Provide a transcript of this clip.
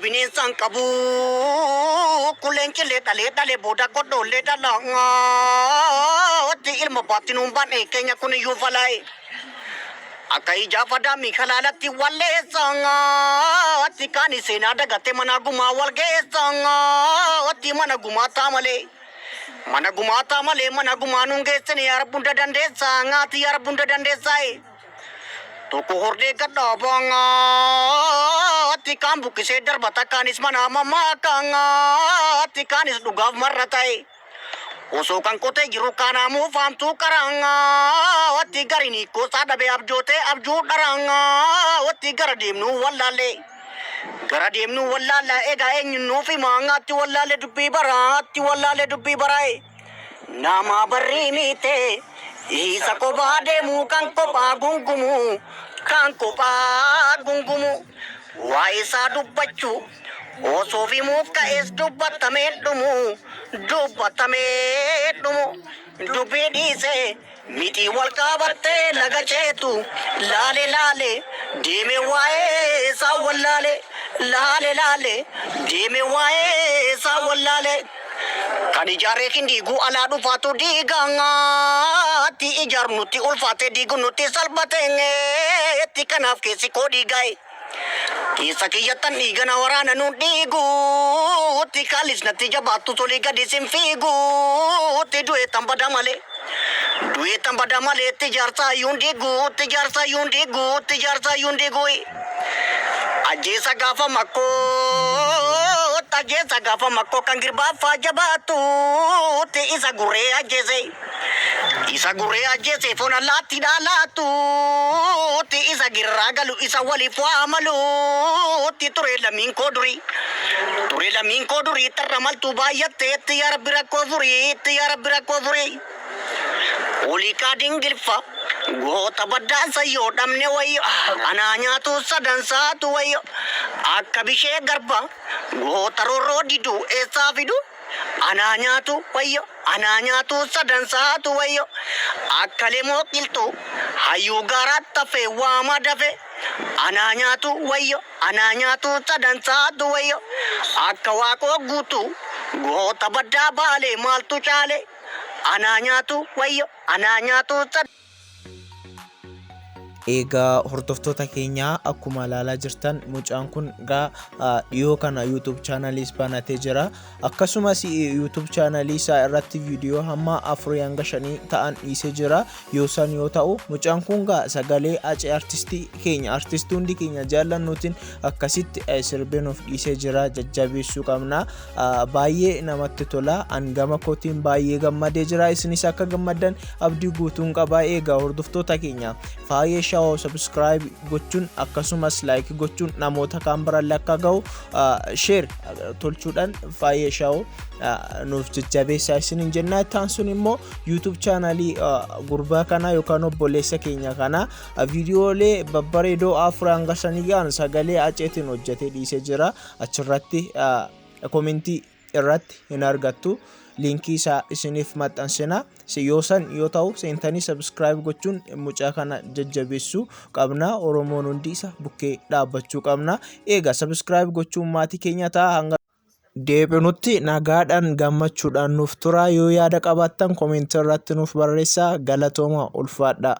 Bineensan qabu quleenci leedhalee booda godhoo leedhala watti ilma baattinuun baan'ee keenya kun iyyuu falaaye akka ijaafa daamii kalaalatti walleessan watti kaan seenaa dagatte mana gumaa wal geessan watti mana gumaataa malee mana gumaa nuun geessine yaa rabbi hunda dandeessaa ngaati yaa rabbi hunda dandeessaaye tokko hordee gadhaabanga ati kan bukkisee darbata kaanis mana mammaa kanga ati kaanis dhugaaf marra ta'e osoo kan qotee jiru kanaamu faamtuu qaranga ati garini kosaa dhabee abjootee abjuu dharanga ati gara deemnu wallaalle egaa eenyunnuu fi maangaatti wallaalle dubbii baraa'e nama barrii miite isa kophaa deemu kan kophaa gungumu waa isaa dubbachuu osoo fi muuf ka'ees dubbatamee dhumu dubbii dhiise miti wal qabattee laga ceetu laale deeme waa'ee isaa wallaale kan ijaaree kindiiguu alaa dhufaatu diigaatti ijaarnutti ulfaate diigu nutti salphateetti kanaaf keessi koo dhiigaa'e keessa kiyyattan dhiigana waraana nu dhiiguutti kaalis natti jabaattu tolii gadi sin fiiguutti du'e tan bada malee itti jaarsaa yuun diiguu ajjeesa gaafa makkoo kan girbaaffaa jabaatuutti isa gurree ajjeese foon allaatti dhaalaatuutti isa girraa galu isa waliif waamaluutti ture lamiin koo durii tarra maltuu baay'atteetti yaa rabbi rakkoo furii olii kaa dingilfa goota baddaansa yoo dhabne wayyo anaa nyaatu sadansaatu wayyo akka bishee garba goota rorroo diduu eessaa fidu anaa nyaatu sadansaatu wayyo akka lemoo qilxuu hayyuu gaaraatti hafe waama dafe anaa nyaatu sadansaatu wayyo akka waaqoo guutuu goota baddaa baalee maaltu caale anaa nyaatu Egaa hordoftoota keenyaa akkuma ilaalaa jirtan mucaan kun dhiyoo kana YouTube chaanalii banatee jira. Akkasumas YouTube chaanalii isaa irratti viidiyoo hamma 4-5 ta'an dhiisee jira. Yoo ta'u mucaan kun sagalee acee artistii hundi keenya jaallannuutiin akkasitti sirbee nuuf dhiisee jira. Jajjabeessuu qabna. Baay'ee namatti tola. Angama kootiin baay'ee gammadee jira. Isinis akka gammaddan abdii guutuun qaba. Egaa hordoftoota keenya faayee shawo subscribe gochuun akkasumas like gochuun namoota kaan birallee akka ga'u share tolchuudhaan faayee shawo nuuf jajjabeessaa isiniin jenna. Ta'an sun immoo YouTube chaanalii gurbaa kana yookaan obboleessa keenya kana viidiyoolee babbareedoo 4-5 ga'an sagalee aceetiin hojjetee dhiisee jira. Achirratti komentii irratti hin argattu. Linkii isaa isiniif maxxansina. Yoo ta'u seentanii subscribe gochuun mucaa kana jajjabeessuu qabna. Oromoon hundi isa bukkee dhaabbachuu qabna. Egaa subscribe gochuun maatii keenya ta'a. Hanga deebinutti nagaadhaan gammachuudhaan nuuf tura. Yoo yaada qabaattan komentii irratti nuuf barreessaa. Galatooma ulfaadhaa.